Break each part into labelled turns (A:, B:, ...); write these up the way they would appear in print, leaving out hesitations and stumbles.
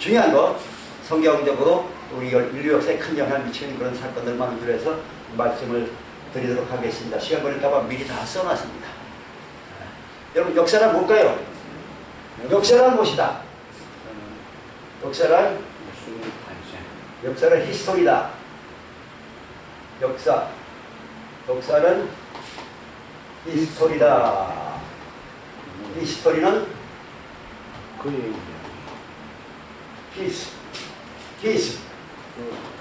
A: 중요한 거 성경적으로 우리 인류 역사에 큰 영향을 미치는 그런 사건들만 들어서 말씀을 드리도록 하겠습니다. 시간 걸릴까봐 미리 다 써놨습니다. 여러분, 역사란 뭘까요? 역사란 무엇이다? 역사란 히스토리다. 역사는 히스토리다. 히스토리는
B: 그의
A: 히스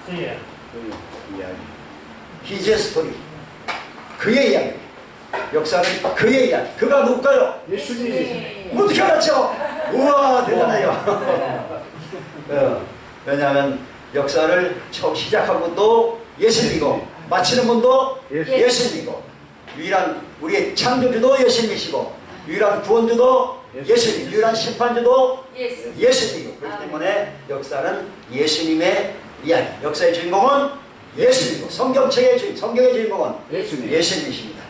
B: 이야기.
A: 히즈 스토리. 그의 이야기. 역사는 그의 이야기. 그가 누굴까요?
B: 예수님.
A: 어떻게 알았죠? 우와, 대단해요. 왜냐하면 역사를 처음 시작한 분도 예수님이고 마치는 분도 예수님이고 유일한 우리의 창조주도 예수님이시고 유일한 구원주도 예수님, 유일한 심판주도 예수님이고 그렇기 때문에 역사는 예수님의 이야기. 역사의 주인공은 예수님이고 성경의 주인공은 예수님이십니다.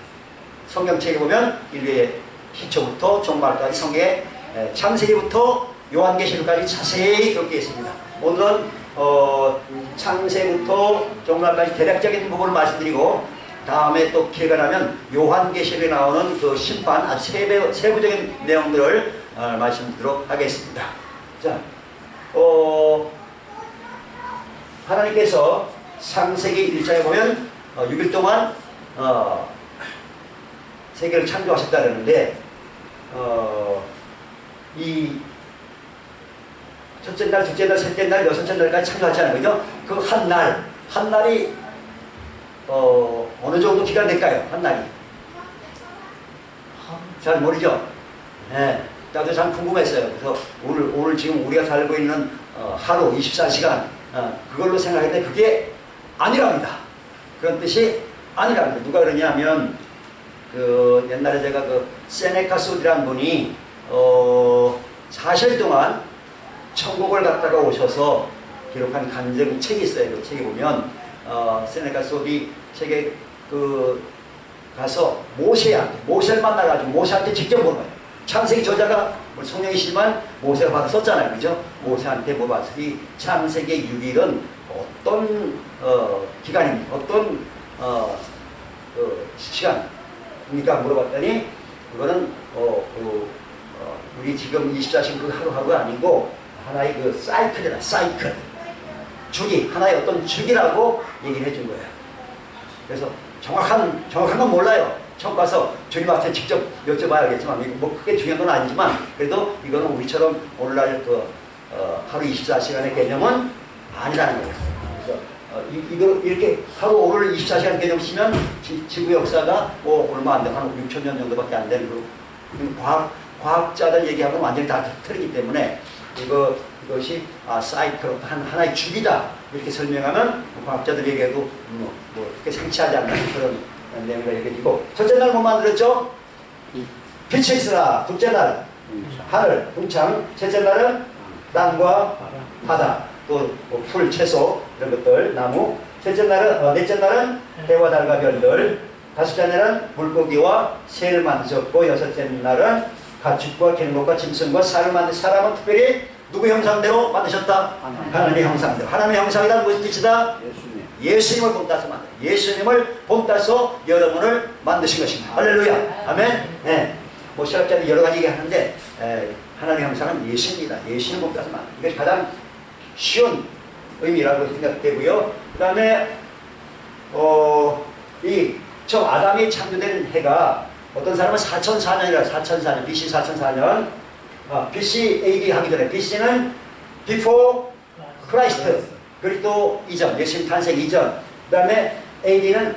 A: 성경책에 보면 인류의 시초부터 종말까지 성경의 창세기부터 요한계시록까지 자세히 기록되어 있습니다. 오늘은 창세부터 종말까지 대략적인 부분을 말씀드리고 다음에 또 기회가 나면 요한계시록에 나오는 그 심판 아주 세부적인 내용들을 말씀드리도록 하겠습니다. 자, 하나님께서 창세기 1장에 보면 6일 동안 세계를 창조하셨다 그러는데 이 첫째 날, 둘째 날, 셋째 날, 여섯째 날까지 창조하잖아요. 그죠? 그 한 날이 어느 정도 기간 될까요? 한 날이 잘 모르죠? 네, 나도 참 궁금했어요. 그래서 오늘 지금 우리가 살고 있는 하루 24시간 그걸로 생각했는데 그게 아니랍니다. 그런 뜻이 아니랍니다. 누가 그러냐면 그 옛날에 제가 그 세네카 소디라는 분이 4일 동안 천국을 갔다가 오셔서 기록한 간증 책이 있어요. 그 책에 보면 세네카 소디 책에 그 가서 모세를 만나가지고 모세한테 직접 물어봐요. 창세기 저자가 성령이시지만 모세가 받아 썼잖아요. 그죠? 모세한테 물어봤으니 창세기 6일은 어떤 기간입니까? 어떤 시간입니까? 물어봤더니 그거는 우리 지금 24시간 그 하루하루가 아니고 하나의 그 사이클이다. 사이클. 주기. 하나의 어떤 주기라고 얘기를 해준 거예요. 그래서 정확한 건 몰라요. 처음 가서 주님한테 직접 여쭤봐야 알겠지만 뭐 크게 중요한 건 아니지만 그래도 이거는 우리처럼 오늘날 그 하루 24시간의 개념은 아니라는 거예요. 그래서 이거 이렇게 하루 오늘 24시간 개념 치면 지구 역사가 뭐 얼마 안 되고 한 6천 년 정도밖에 안 되는 그 과학자들 얘기하고는 완전히 다 틀리기 때문에 이것이 사이클 하나의 주기다 이렇게 설명하면 과학자들 얘기해도 뭐 그렇게 상치하지 않는 그런 내용을 얘기해주고 첫째 날 뭐 만들었죠? 빛이 있으라. 둘째 날 하늘, 궁창. 셋째 날은 땅과 바다, 또 풀, 채소 이런 것들, 나무. 넷째 날은 해와 달과 별들. 다섯째 날은 물고기와 새를 만드셨고 여섯째 날은 가축과 갱목과 짐승과 쌀을 만든 사람은 특별히 누구 형상대로 만드셨다? 하나님의 형상대로. 하나님의 형상이란 무슨 뜻이다? 예수님을 본따서 만든 예수님을 본따서 여러분을 만드신 것입니다. 할렐루야. 아멘. 네. 뭐 신학자들이 여러 가지 얘기하는데 하나님의 형상은 예수입니다. 예수님을 본따서 만든 이것이 가장 쉬운 의미라고 생각되고요. 그 다음에 이 처음 아담이 창조된 해가 어떤 사람은 4004년이라 4004년 BC 4004년 BC AD 하기 전에 BC는 before Christ 그리스도 이전 예수님 탄생 이전 그 다음에 AD는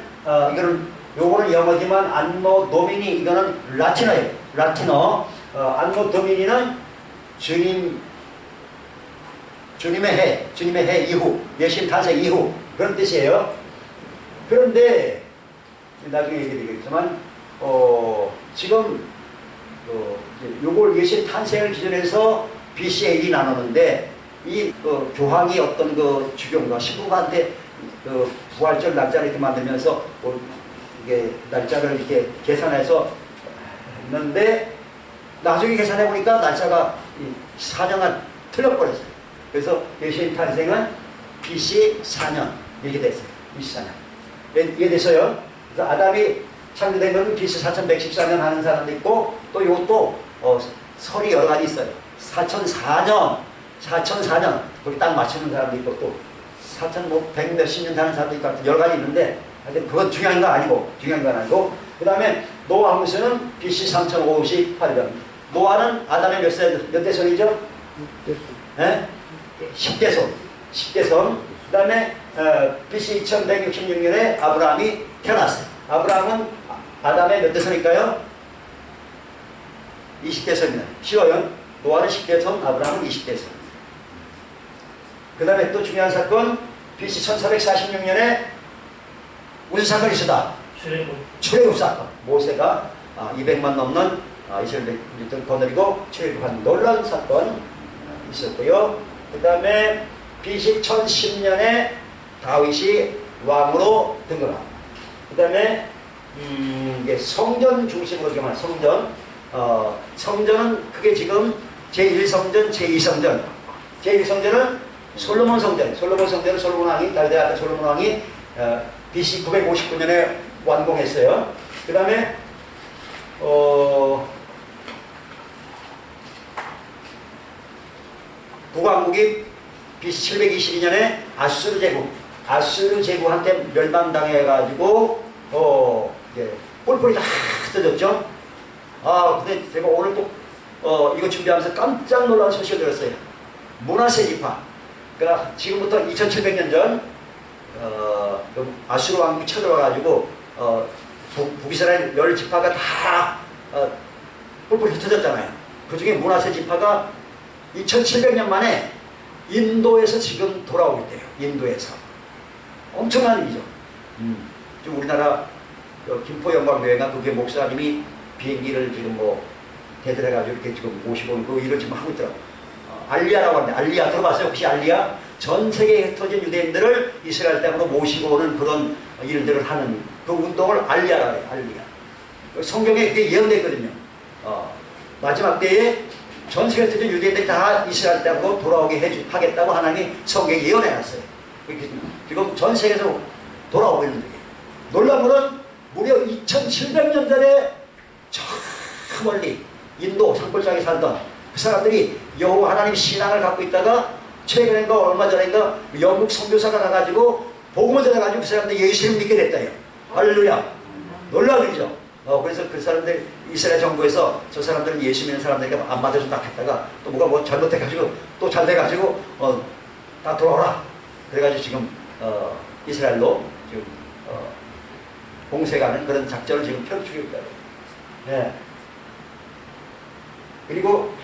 A: 요거는 영어지만 안노 도미니 이거는 라틴어예요. 라틴어 안노 도미니는 주님의 해 이후 예수님 탄생 이후 그런 뜻이에요. 그런데 나중에 얘기드리겠지만 지금 요걸 예수님 탄생을 기준해서 BC AD 나누는데 이 교황이 어떤 주교인가 신부한테 부활절 날짜를 이렇게 만들면서 이게 날짜를 이렇게 계산해서 했는데 나중에 계산해 보니까 날짜가 4년간 틀려버렸어요. 그래서 예수님 탄생은 BC 4년 이렇게 됐어요. BC 4년. 이해됐어요? 그래서 아담이 창조된 건 BC 4114년 하는 사람도 있고 또 이것도 설이 여러 가지 있어요. 4004년 거기 딱 맞추는 사람도 있고 또 4100 몇십 년 사는 사람도 있고 여러 가지 있는데 하여튼 그건 중요한 건 아니고 그 다음에 노아 홍수는 BC 3058년. 노아는 아담의 몇 대손이죠? 네? 10대손. 그 다음에 BC 2166년에 아브라함이 태어났어요. 아브라함은 아담의 몇 대손일까요? 20대손입니다. 쉬워요. 노아는 10대손, 아브라함은 20대손. 그 다음에 또 중요한 사건, BC 1446년에 무슨 사건이 있었다? 출애굽 사건. 모세가 200만 넘는 이스라엘 민족들을 거느리고 출애굽한 놀라운 사건 있었고요. 그 다음에 BC 1010년에 다윗이 왕으로 등극합니다. 그 다음에 이게 성전 중심으로 기억하는 성전은 크게 지금 제1성전, 제2성전. 제1성전은 솔로몬 성전은 솔로몬 왕이 다윗의 아들 솔로몬 왕이 BC 959년에 완공했어요. 그 다음에 북왕국이 BC 722년에 아수르 제국한테 멸망당해가지고 뿔뿔이 다 흩어졌죠. 근데 제가 오늘 또 이거 준비하면서 깜짝 놀란 소식을 들었어요. 문하세 지파. 그러니까 지금부터 2700년 전 아수르 왕국이 쳐들어와가지고 북이스라엘 10지파가 다 뿔뿔이 흩어졌잖아요. 그 중에 문하세 지파가 2700년 만에 인도에서 지금 돌아오고 있대요. 인도에서. 엄청난 일이죠. 지금 우리나라 김포영광교회가 그게 목사님이 비행기를 지금 대들해가지고 이렇게 지금 모시고 그 일을 지금 하고 있더라고요. 알리아라고 하는데, 알리아 들어봤어요? 혹시 알리아? 전 세계에 흩어진 유대인들을 이스라엘 땅으로 모시고 오는 그런 일들을 하는 그 운동을 알리아라고 해요. 알리아. 성경에 그게 예언됐거든요. 마지막 때에 전 세계에 흩어진 유대인들이 다 이스라엘 땅으로 돌아오게 하겠다고 하나님이 성경에 예언해놨어요. 지금 전 세계에서 돌아오고 있는 중이에요. 놀라운 것은 무려 2700년 전에 저 멀리 인도 산골짜기 살던 그 사람들이 여호와 하나님 신앙을 갖고 있다가 최근인가 얼마 전인가 영국 선교사가 가가지고 복음을 전해가지고 그 사람들이 예수를 믿게 됐다요. 할렐루야. 놀라운 일이죠. 그래서 그 사람들 이스라엘 정부에서 저 사람들은 예수 믿는 사람들에게 안 받아준다 했다가 또 뭐가 잘못해가지고 또 잘 돼가지고 다 돌아오라. 그래가지고 지금 이스라엘로 지금 공세가는 그런 작전을 지금 펼치고 있다. 네. 그리고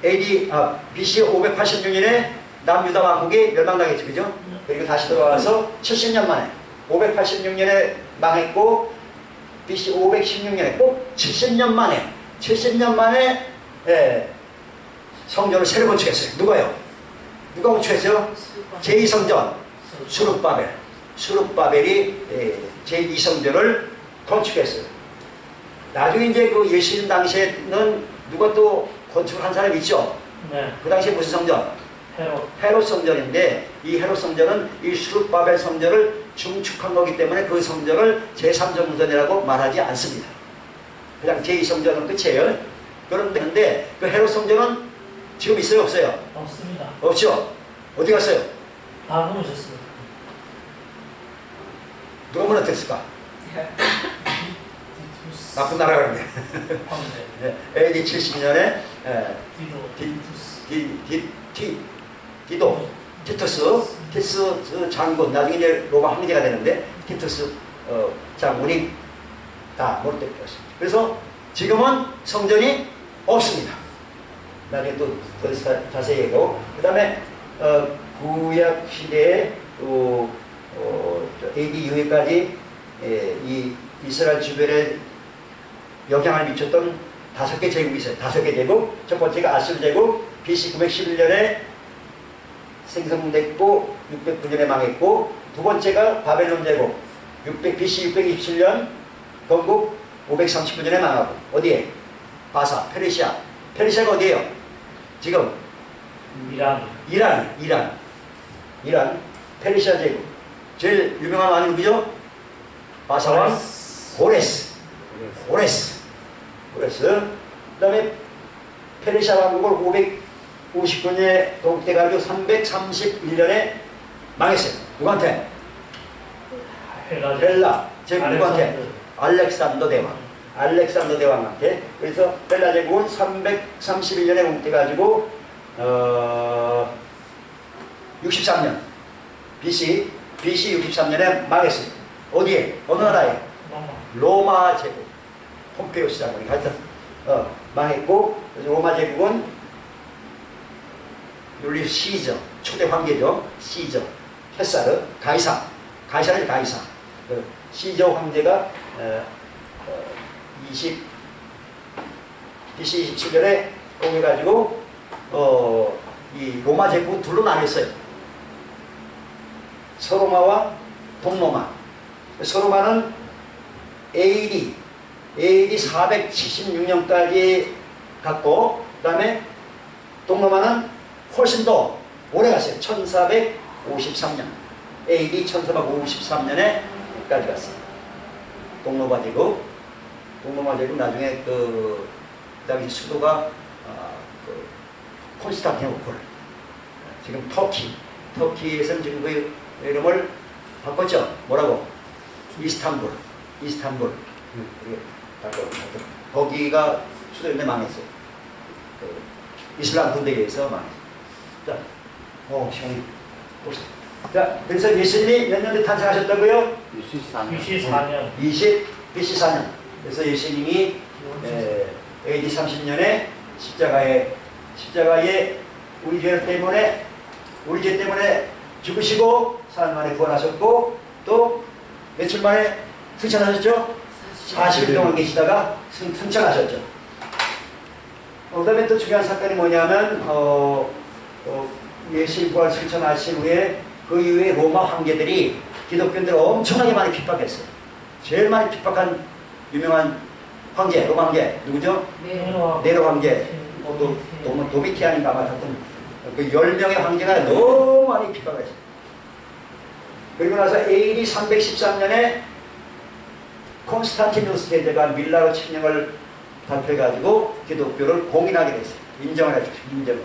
A: BC 586년에 남유다 왕국이 멸망당했죠. 그죠? 그리고 다시 돌아와서 70년 만에 586년에 망했고 BC 516년에 꼭 70년 만에 성전을 새로 건축했어요. 누가요? 누가 건축했어요? 제2성전 수룹바벨이 제2성전을 건축했어요. 나중에 이제 그 예수님 당시에는 누가 또 건축한 사람이 있죠?
B: 네.
A: 그 당시에 무슨 성전? 헤롯 성전인데 이 헤롯 성전은 이 수룹바벨 성전을 중축한 거기 때문에 그 성전을 제3성전이라고 말하지 않습니다. 그냥 제2성전은 끝이에요. 그런데 그 헤롯 성전은 지금 있어요? 없어요?
B: 없습니다.
A: 없죠? 어디 갔어요?
B: 다 무너졌습니다.
A: 누가 무너뜨렸을까? 나쁜 나라가 그런데. AD 70년에 티투스 장군, 나중에 이제 로마 황제가 되는데 티투스 장군이 다 무너뜨렸습니다. 그래서 지금은 성전이 없습니다. 나중에 또 더 자세히 얘기하고, 그 다음에 구약 시대에 AD 이후에까지 이 이스라엘 주변에 영향을 미쳤던 5개 제국이 있어요. 5개 제국. 첫 번째가 아수르 제국. BC 911년에 생성됐고 609년에 망했고, 두 번째가 바벨론 제국. BC 627년 건국 539년에 망하고, 어디에? 바사, 페르시아. 페르시아가 어디에요? 지금 이란, 페르시아 제국. 제일 유명한 왕이 누구죠? 바사왕 고레스. 그 다음에 페르시아 왕국을 559년에 독대가지고 331년에 망했어요. 누구한테? 헬라 제국 누구한테? 알렉산더 대왕한테. 그래서 헬라 제국은 331년에 공태가지고 63년 BC 63년에 망했어요. 어디에? 어느 나라에? 로마 제국. 폼페이오스 장군이 하여튼 망했고, 로마 제국은 율리우스 시저 초대 황제죠. 시저 케사르 가이사르 그 시저 황제가 BC 27년에 공해가지고 이 로마 제국은 둘로 나뉘었어요. 서로마와 동로마. 서로마는 AD 476년까지 갔고, 그 다음에 동로마는 훨씬 더 오래 갔어요. 1453년 AD 1453년에 까지 갔어요. 동로마 제국 나중에 그 당시 수도가 콘스탄티노플, 지금 터키에서는 지금 그 이름을 바꿨죠. 뭐라고? 이스탄불. 거기가 수도인데 망했어요. 그 이슬람 군대에 의해서 망했어요. 자, 시간이 보세요. 자, 그래서 예수님이 몇 년에 탄생하셨다고요? BC 4년. 그래서 예수님이 AD 30년에 십자가에 우리 죄 때문에 죽으시고 4일 만에 부활하셨고, 또 며칠 만에 승천하셨죠? 40일 동안 계시다가 승천하셨죠. 그 다음에 또 중요한 사건이 뭐냐면 예수님 부활 승천하신 후에 그 이후에 로마 황제들이 기독교인들을 엄청나게 많이 핍박했어요. 제일 많이 핍박한 유명한 황제, 로마 황제 누구죠? 네로 황제. 도미티안인가 아마 하여튼 그 10명의 황제가 너무 많이 핍박을 했어요. 그리고 나서 AD 313년에 콘스탄티누스 대제가 밀라로 칙령을 발표해가지고 기독교를 공인하게 됐어요. 인정을 해줬어요.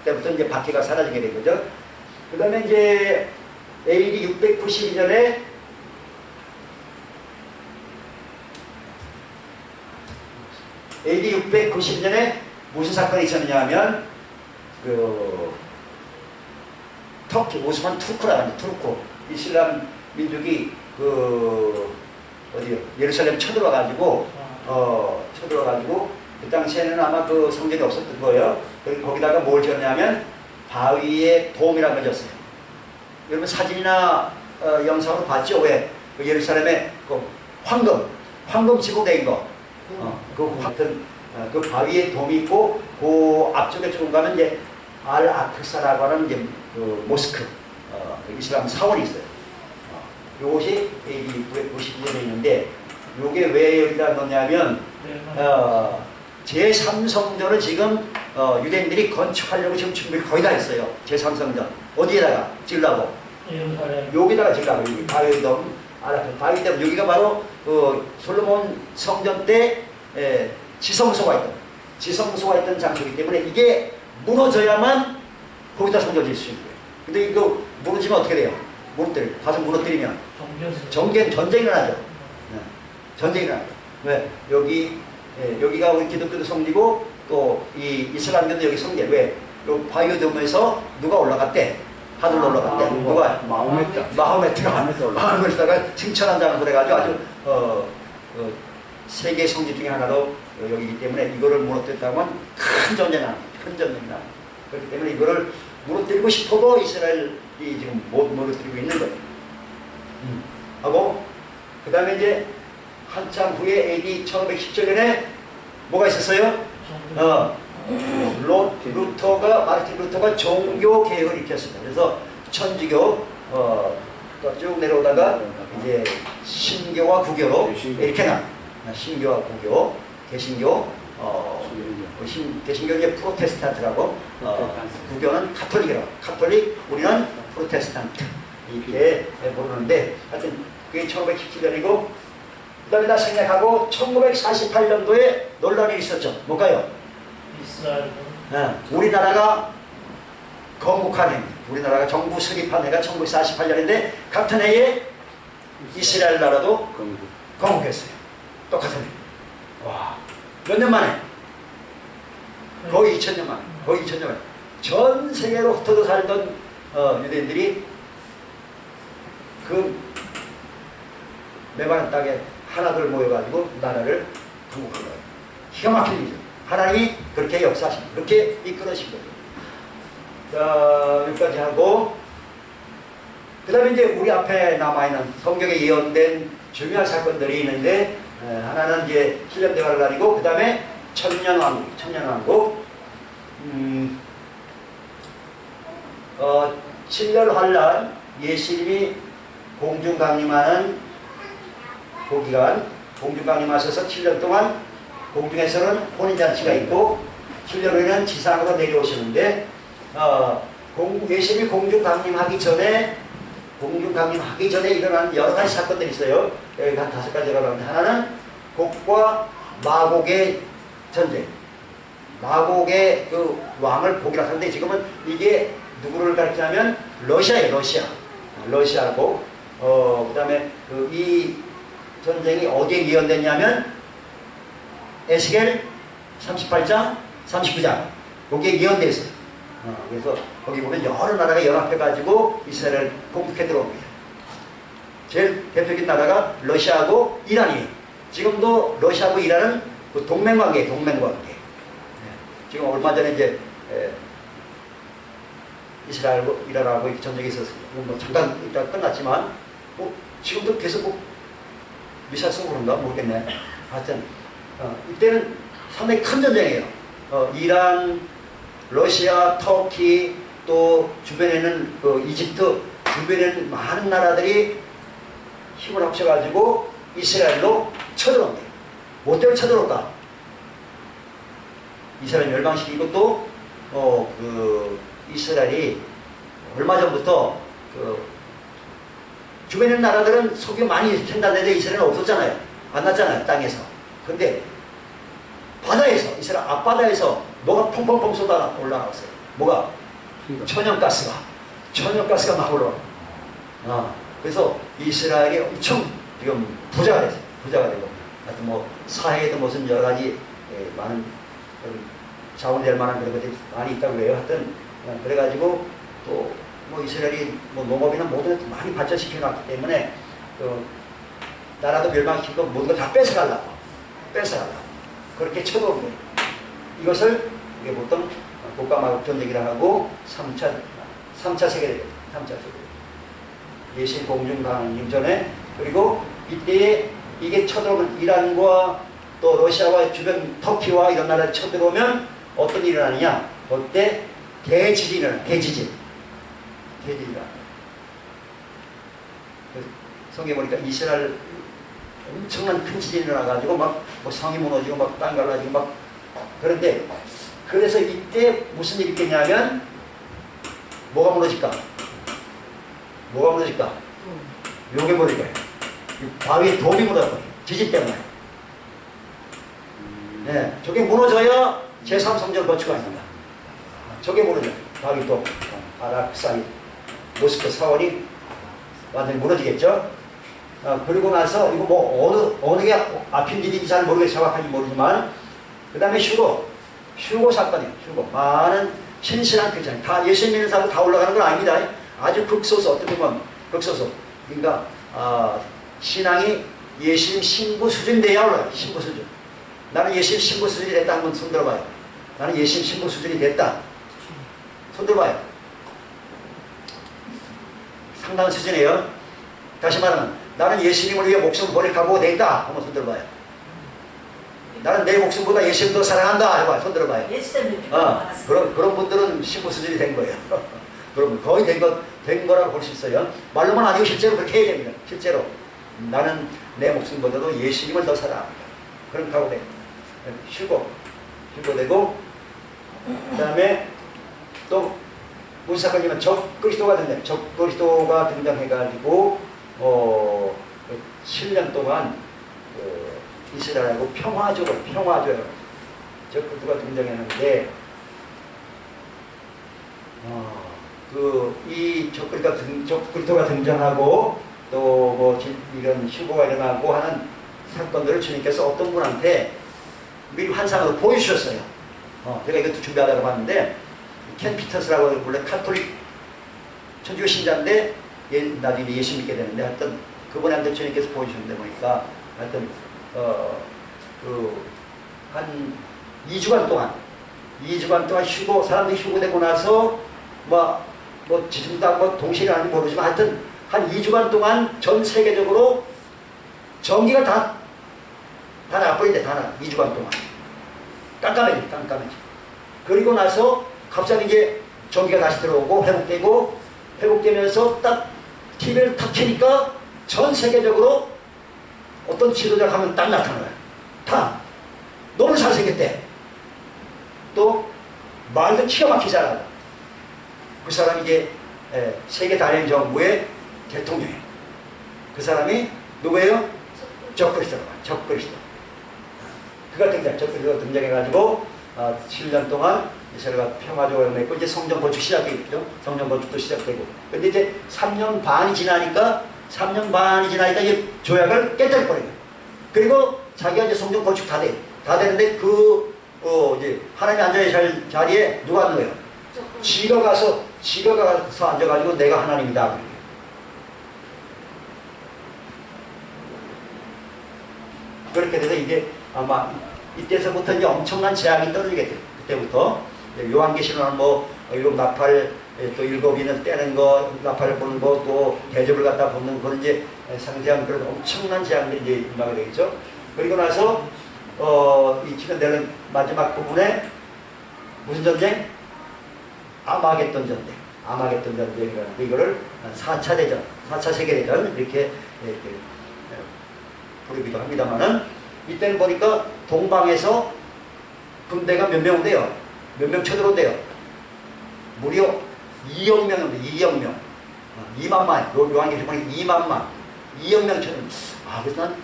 A: 그때부터 이제 박해가 사라지게 된 거죠. 그 다음에 이제 AD 692년에 무슨 사건이 있었느냐 하면 터키 오스만 투르크라는 투르크 이슬람 민족이 예루살렘 쳐들어가지고 그 당시에는 아마 그 성전이 없었던 거예요. 거기다가 뭘 지었냐면 바위에 돔이라는 걸 지었어요. 여러분 사진이나 영상으로 봤죠? 왜? 그 예루살렘에 그 황금 지붕대인 거. 그 바위에 돔이 있고 그 앞쪽에 조금 가면 이제 알-아크사라고 하는 이제 그 모스크 이슬람 사원이 있어요. 이것이 AD 992년에 있는데 이게 왜 여기다 넣냐면 제3성전을 지금 유대인들이 건축하려고 지금 준비를 거의 다 했어요. 제3성전 어디에다가 지으려고? 여기다가 지으려고. 여기 바위돔 바위돔 여기가 바로 솔로몬 성전 때 지성소가 있던 장소이기 때문에 이게 무너져야만 거기다 성전을 지을 수 있는 거예요. 근데 이거 무너지면 어떻게 돼요? 가서 무너뜨리면 전쟁이 일어나죠. 전쟁이 일어나죠. 왜? 여기가 우리 기독교도 성지고 또 이 이슬람교도 여기 성지. 왜? 요 바위돔에서 누가 올라갔대? 하늘로 올라갔대. 누가? 마호메트가 승천한 장소로 해가지고 아주 세계 성지 중에 하나로 여기기 때문에 이거를 무너뜨렸다면 큰 전쟁이 납니다. 그렇기 때문에 이거를 무너뜨리고 싶어도 이스라엘이 지금 못 무너뜨리고 있는 거예요. 하고 그 다음에 이제 한참 후에 AD 1517년에 뭐가 있었어요? 마르틴 루터가 종교 개혁을 일으켰습니다. 그래서 천주교 쭉 내려오다가 이제 신교와 구교로 이렇게 나 신교와 구교, 개신교, 개신교는 프로테스탄트라고, 불교는 카톨릭이라고, 카톨릭, 우리는 프로테스탄트 이렇게 부르는데, 하여튼 그게 1917년이고, 그 다음에 다 생략하고 1948년도에 논란이 있었죠. 뭘까요?
B: 이스라엘.
A: 우리나라가 건국한 해, 우리나라가 정부 수립한 해가 1948년인데 같은 해에 이스라엘 나라도 건국했어요. 똑같은 해. 와, 몇 년 만에? 거의 2000년 만에. 거의 2000년 만에. 전 세계로 흩어져 살던 유대인들이 그 메마른 땅에 하나둘 모여가지고 나라를 건국한 거예요. 기가 막힌 일이죠. 하나님이 그렇게 역사하신, 그렇게 이끌으신 거예요. 자, 여기까지 하고, 그 다음에 이제 우리 앞에 남아있는 성경에 예언된 중요한 사건들이 있는데, 하나는 이제 7년 대화를 가리고, 그 다음에 천년왕국, 천년왕국. 7년 환란, 예수님이 공중 강림하는 그 기간, 공중 강림하셔서 7년 동안 공중에서는 혼인잔치가 있고 7년 후에는 지상으로 내려오시는데 예수님이 공중 강림하기 전에 일어난 여러 가지 사건들이 있어요. 여기 한 5가지가 나오는데, 하나는 곡과 마곡의 전쟁. 마곡의 그 왕을 복이라 하는데, 지금은 이게 누구를 가리키냐면 러시아예요. 러시아고, 그 다음에 이 전쟁이 어디에 예언됐냐면 에스겔 38장, 39장 거기에 예언되어 있어요. 그래서 거기 보면 여러 나라가 연합해가지고 이스라엘을 공격해 들어옵니다. 제일 대표적인 나라가 러시아하고 이란이에요. 지금도 러시아하고 이란은 그 동맹관계예요. 동맹관계. 지금 얼마 전에 이제 이스라엘하고 이란하고 전쟁이 있었어요. 뭐 잠깐 일단 끝났지만 지금도 계속 미사일 쏘고 그런가 모르겠네. 하여튼 이때는 상당히 큰 전쟁이에요. 이란, 러시아, 터키, 또 주변에는 이집트, 주변에는 많은 나라들이 힘을 합쳐가지고 이스라엘로 쳐들어온대요. 뭐 때문에 쳐들어올까? 이스라엘 멸망시키고 또 이스라엘이 얼마 전부터 주변에 있는 나라들은 석유 많이 생산되는데 이스라엘은 없었잖아요. 안 났잖아요. 땅에서. 근데 바다에서, 이스라엘 앞바다에서 뭐가 펑펑펑 쏟아 올라왔어요. 뭐가? 천연가스가 막 올라와. 그래서 이스라엘이 엄청 지금 부자가 됐어요. 부자가 되고. 하여튼 뭐 사회에도 무슨 여러 가지 많은 자원이 될 만한 그런 것들이 많이 있다고 해요. 하여튼 그래가지고 또 뭐 이스라엘이 뭐 농업이나 모든 것도 많이 발전시켜 놨기 때문에 나라도 멸망시키고 모든 걸 다 뺏어가려고 그렇게 쳐들어온 거예요. 이것을 우리가 보통 국가마법 전쟁이라 하고 3차 세계대전, 3차 세계대전. 예수님 공중 강림 전에, 그리고 이때에 이게 쳐들어오면 이란과 또 러시아와 주변 터키와 이런 나라에 쳐들어오면 어떤 일이 일어나느냐? 그때 대지진이 일어나요. 대지진이 일어나요. 성경에 보니까 이스라엘 엄청난 큰 지진이 일어나가지고 막 뭐 성이 무너지고 막 땅 갈라지고 막 그런데, 그래서 이때 무슨 일이 있겠냐면 뭐가 무너질까? 요게 무너질 거예요. 바위에 돌이 무너져 거예요. 지진 때문에. 네, 저게 무너져야 제3성전 건축가 아닙니다. 저게 무너져요. 바위 돌, 아락사이, 모스크 사원이 완전히 무너지겠죠. 그리고 나서 이거 뭐 어느 게 앞인지 잘 모르겠어요. 정확하게 모르지만, 그 다음에 휴고 사건이에요. 휴고. 많은 신실한 크리스찬, 다 예수 믿는 사람 다 올라가는 건 아닙니다. 아주 극소수, 어떻게 보면 극소수. 그러니까 신앙이 예수님 신부 수준 돼야 올라가요. 신부 수준. 나는 예수님 신부 수준이 됐다. 한번 손 들어봐요. 나는 예수님 신부 수준이 됐다. 손 들어봐요. 상당한 수준이에요. 다시 말하면 나는 예수님을 위해 목숨 버릴 각오가 돼 있다. 한번 손 들어봐요. 나는 내 목숨보다 예수님 더 사랑한다. 해봐요. 손 들어봐요. 그런 분들은 신부 수준이 된 거예요. 그럼 거의 된 거라고 볼 수 있어요. 말로만 아니고 실제로 그렇게 해야 됩니다. 실제로 나는 내 목숨보다도 예수님을 더 사랑합니다. 그런 각오가 됩니다. 쉬고, 휴거되고, 그 다음에 또 무슨 사건이면 적그리스도가 등장해가지고 7년 동안 이스라엘하고 평화줘요. 적그리스도가 등장했는데 이 적그리스도가 등장하고 또 뭐 이런 휴거가 일어나고 하는 사건들을 주님께서 어떤 분한테 미리 환상으로 보여주셨어요. 제가 이것도 준비하다가 봤는데 켄 피터스라고 원래 카톨릭 천주교 신자인데 나중에 예수 믿게 되는데 하여튼 그분한테 주님께서 보여주셨는데 보니까 하여튼 한 2주간 동안 사람들이 휴거되고 나서 뭐 지금도 뭐 동시에 아닌지 모르지만 하여튼 한 2주간 동안 전 세계적으로 전기가 다 나버린대. 2주간 동안 깜깜해져. 그리고 나서 갑자기 이제 전기가 다시 들어오고 회복되면서 딱 TV를 탁 켜니까 전 세계적으로 어떤 지도자가 하면 딱 나타나는 거야. 다 너무 잘생겼대. 또 말도 기가 막히게 잘하고. 그 사람이 이제 세계 단일 정부의 대통령이에요. 그 사람이 누구예요? 적그리스도. 적그리스도가 등장해가지고 7년 동안 이스라엘과 평화적으로 맺고 이제 성전 건축 시작되겠죠. 성전 건축도 시작되고. 근데 이제 3년 반이 지나니까 이제 조약을 깨뜨려버려요. 그리고 자기가 이제 성전 건축 다 되는데 이제 하나님이 앉아있을 자리에 누가 앉는 거예요? 지가 가서 앉아가지고 내가 하나님이다. 그렇게 돼서 이제 아마 이때서부터 이제 엄청난 재앙이 떨어지겠죠. 그때부터 요한계시록은 일곱 나팔 또 일곱이는 떼는 거, 나팔을 보는 거, 또 대접을 갖다 보는 그런 이제 상세한 그런 엄청난 재앙들이 이제 임하게 되겠죠. 그리고 나서 이 지금 내는 마지막 부분에 무슨 전쟁? 아마겟돈 전쟁이라는데 이거를 4차 대전, 4차 세계대전 이렇게 부르기도 합니다만은 이때는 보니까 동방에서 군대가 몇 명 온대요. 몇 명 쳐들어온대요. 무려 2억 명인데 2억 명. 2만만. 요한계시록 보니까 2만만. 2억 명 쳐들어. 그래서 난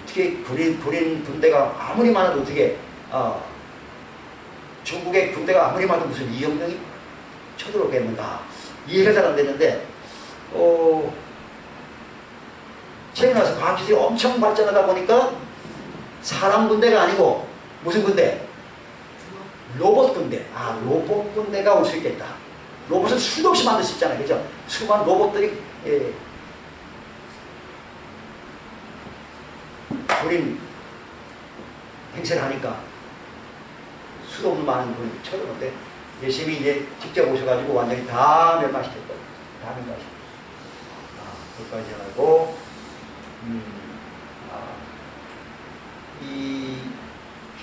A: 어떻게 군인 군대가 아무리 많아도 어떻게 중국의 군대가 아무리 많아도 무슨 2억 명이 쳐들어오겠는가. 이해가 잘 안 되는데 최근에 와서 과학기술이 엄청 발전하다 보니까 사람 군대가 아니고 무슨 군대? 로봇 군대. 로봇 군대가 올 수 있겠다. 로봇은 수도 없이 만들 수 있잖아요. 그죠? 수많은 로봇들이 군인 행세를 하니까 수도 없는 많은 군인이 쳐들어오는데 열심히 이제 직접 오셔가지고 완전히 다 멸망시켰거든요. 다 멸망시켰어요. 그것까지 하고 이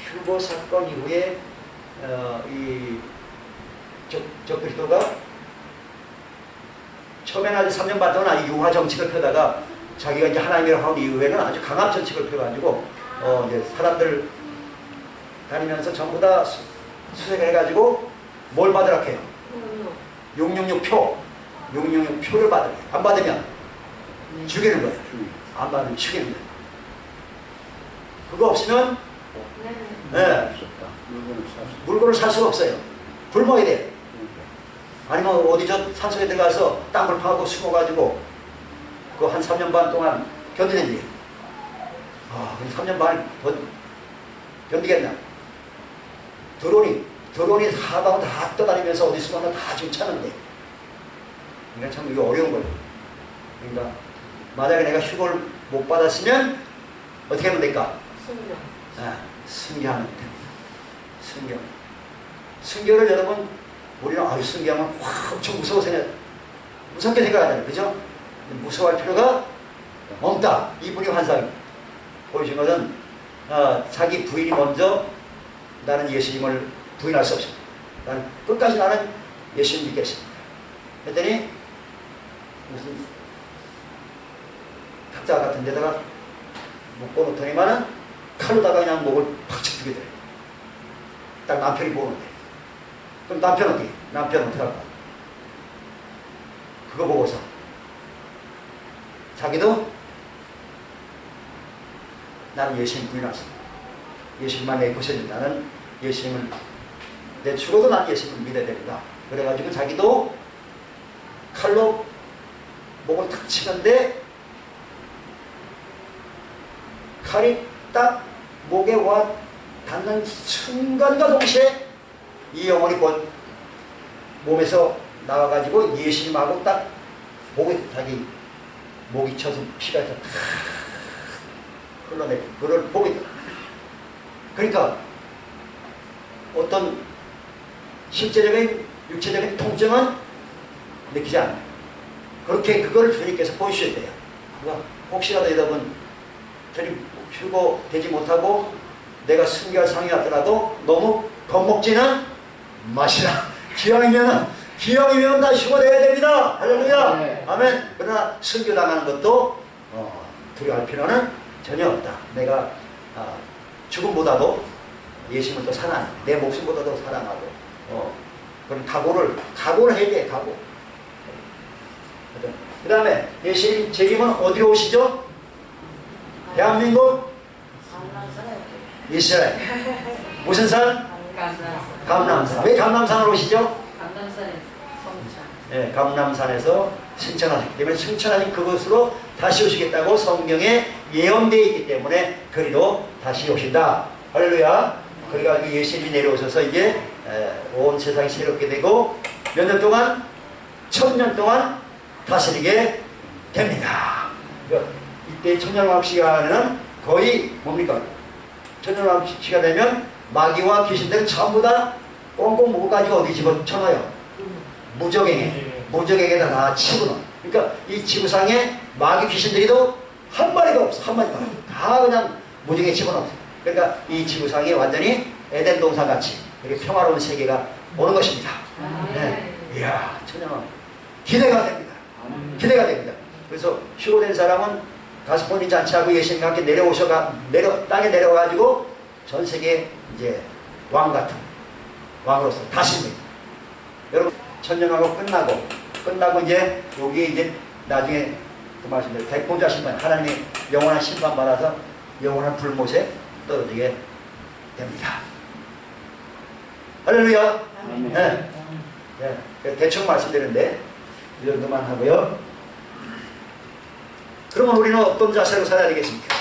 A: 휴거 사건 이후에 이 적그리스도가 처음에는 아주 3년 반 동안 아주 유화 정책을 펴다가 자기가 이제 하나님이라고 하는 이후에는 아주 강압 정책을 펴가지고 이제 사람들 다니면서 전부 다 수색을 해가지고 뭘 받으라 해요? 666표. 666표를 받으라 해요. 안 받으면 죽이는 거예요. 안 받으면 죽이는 거예요. 그거 없으면 물건을 살 수가 없어요. 굶어야 돼요. 아니면 어디 저 산속에 들어가서 땅을 파고 숨어가지고 그 한 3년 반 동안 견디는 일. 3년 반 견디겠나? 드론이 사방을 다 떠다니면서 어디 숨어나 다 괜찮은데. 그러니까 참 이게 어려운 거예요. 그러니까 만약에 내가 휴거를 못 받았으면 어떻게 하면 될까? 순교하면 됩니다. 순교를 여러분 우리는 순교하면 엄청 무섭게 생각하잖아요. 그죠? 무서워할 필요가 없다. 이분이 환상이 보여준 것은 자기 부인이 먼저 나는 예수님을 부인할 수 없습니다. 나는 끝까지 나는 예수님 믿겠습니다. 그랬더니 무슨 탁자 같은 데다가 묶어놓더니만은 칼로다가 그냥 목을 팍 쳐주게 돼요. 딱 남편이 보는데. 그럼 남편은 어떻게? 남편은 어떻게 할까? 그거 보고서 자기도 나는 예수님 부인하겠습니다. 예수님만 내 구세주, 나는 예수님을 내 죽어도 난 예수님을 믿어야 됩니다. 그래가지고 자기도 칼로 목을 탁 치는데 칼이 딱 목에 와 닿는 순간과 동시에 이 영혼이 곧 몸에서 나와가지고 예수님하고 딱 자기 목이 쳐서 피가 탁 흘러내고 그걸 보게 돼. 그러니까 어떤 실제적인 육체적인 통증은 느끼지 않아요. 그렇게 그걸 주님께서 보여주셔야 돼요. 그러니까 혹시라도 여러분 휴고 되지 못하고 내가 순교할 상황이 왔더라도 너무 겁먹지는 마시라. 기왕이면 다 휴고돼야 됩니다. 할렐루야.
B: 네.
A: 아멘. 그러나 순교당하는 것도 두려워할 필요는 전혀 없다. 내가 죽음보다도 예수님을 더 사랑해. 내 목숨보다도 사랑하고 그런 각오를 해야 돼. 각오. 그 다음에 예수님 재림은 어디로 오시죠? 대한민국 이스라엘. 무슨 산? 감람산. 왜 감람산으로 오시죠?
C: 감람산에서 성찬.
A: 네, 감람산에서 승천하셨기 때문에 승천하신 그곳으로 다시 오시겠다고 성경에 예언되어 있기 때문에 그리로 다시 오신다. 할렐루야. 그래가지고 예수님이 내려오셔서 이제 온 세상이 새롭게 되고 몇 년 동안? 1000년 동안 다스리게 됩니다. 이때 천년왕국 시간에는 거의 뭡니까? 천년왕국 시가 되면 마귀와 귀신들은 전부 다 꽁꽁 묶어가지고 어디 집어쳐놔요? 무적에게다 다 치고는. 그러니까 이 지구상에 마귀 귀신들이도 한 마리가 없어. 한 마리가. 다 그냥 무적에 집어넣었어. 그러니까 이 지구상에 완전히 에덴 동산 같이 이렇게 평화로운 세계가 오는 것입니다. 네. 이야, 천년왕국. 기대가 됩니다. 기대가 됩니다. 그래서 휴고된 사람은 가스포니 잔치하고 예수님과 함께 땅에 내려와가지고 전 세계 이제 왕 같은 왕으로서 다십니다. 여러분 천년왕국 끝나고 이제 여기 이제 나중에 그 말씀대로 백보자 심판, 하나님의 영원한 심판 받아서 영원한 불못에 떨어지게 됩니다. 할렐루야. 네. 네. 대충 말씀드리는데 이 정도만 하고요. 그러면 우리는 어떤 자세로 살아야 되겠습니까?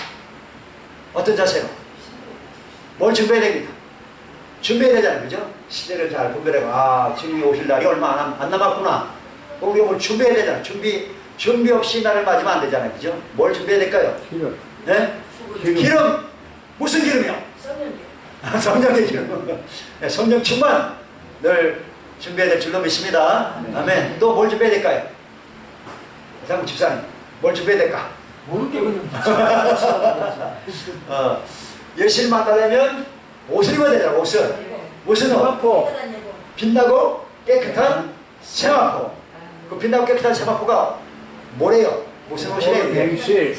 A: 어떤 자세로? 뭘 준비해야 됩니까? 준비해야 되잖아요. 그죠? 시대를 잘 분별하고 주님이 오실 날이 얼마 안 남았구나. 우리가 뭘 준비해야 되잖아요. 준비 없이 나를 맞으면 안 되잖아요. 그죠? 뭘 준비해야 될까요?
B: 기름.
A: 네? 기름. 무슨 기름이요? 성령의 기름. 네, 성령 충만 늘 준비해야 될 줄로 믿습니다.
B: 네.
A: 아멘. 또 뭘 준비해야 될까요? 상무 집사님, 뭘 준비해야 될까?
B: 모르게 그냥.
A: 예수님 만나려면 옷을 입어야 되잖아. 옷은 옷?
B: 세마포.
A: 빛나고 깨끗한 세마포. 그 빛나고 깨끗한 세마포가 뭐래요? 무슨 옷이래요?
B: 행실.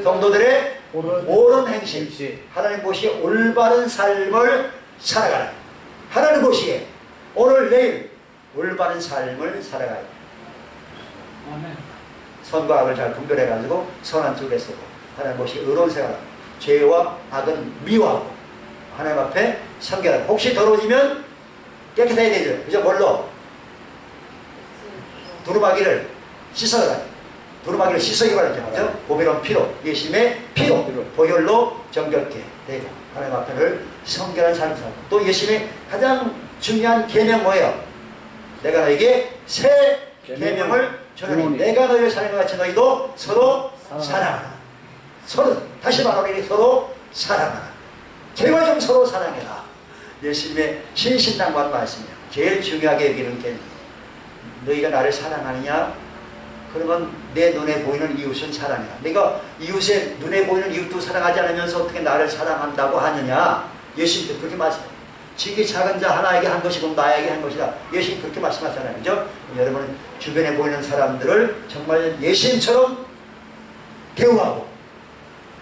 A: 성도들의 옳은 행실.
B: 행실.
A: 하나님 보시기에 올바른 삶을 살아가라. 하나님 보시기에 오늘 내일 올바른 삶을 살아가라. 선과 악을 잘 분별해가지고 선한 쪽에 서고 하나님 보시기에 의로운 생활, 죄와 악은 미워하고 하나님 앞에 섬겨라. 혹시 더러워지면 깨끗해야 되죠. 그죠? 뭘로? 두루마기를 씻어라. 두루마기를 씻어기 바랍니다. 그죠? 보배로운 피로, 예수님의 피로, 보혈로 정결케 되고 하나님 앞에를 성결한 삶을 살고 또 예수님의 가장 중요한 계명 뭐예요? 내가 너에게 새 계명을 주노니 내가 너희를 사랑과 같이 너희도 서로 사랑하라. 서로 다시 말하노니 서로 사랑하라. 제발 좀 서로 사랑해라. 예수님의 신신당과는 말씀이에요. 제일 중요하게 여기는 게 너희가 나를 사랑하느냐? 그러면 내 눈에 보이는 이웃은 사랑해라. 내가 이웃의 눈에 보이는 이웃도 사랑하지 않으면서 어떻게 나를 사랑한다고 하느냐? 예수님도 그렇게 말씀해요. 지극히 작은 자 하나에게 한 것이고 나에게 한 것이다. 예수님 그렇게 말씀하잖아요. 그죠? 여러분 주변에 보이는 사람들을 정말 예수님처럼 대우하고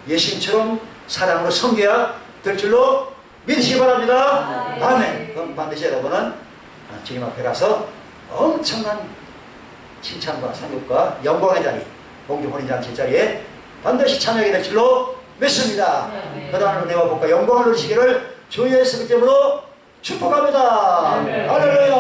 A: 예수님처럼 사랑으로 섬겨야 될 줄로 믿으시기 바랍니다. 아멘. 그럼 반드시 여러분은 주님 앞에 가서 엄청난 칭찬과 상급과 영광의 자리, 공주 혼인잔치 자리에 반드시 참여하게 될 줄로 믿습니다. 그동안 은혜와 복과 영광을 누리시기를 주 예수 그리스도 이름으로 축복합니다. 할렐루야.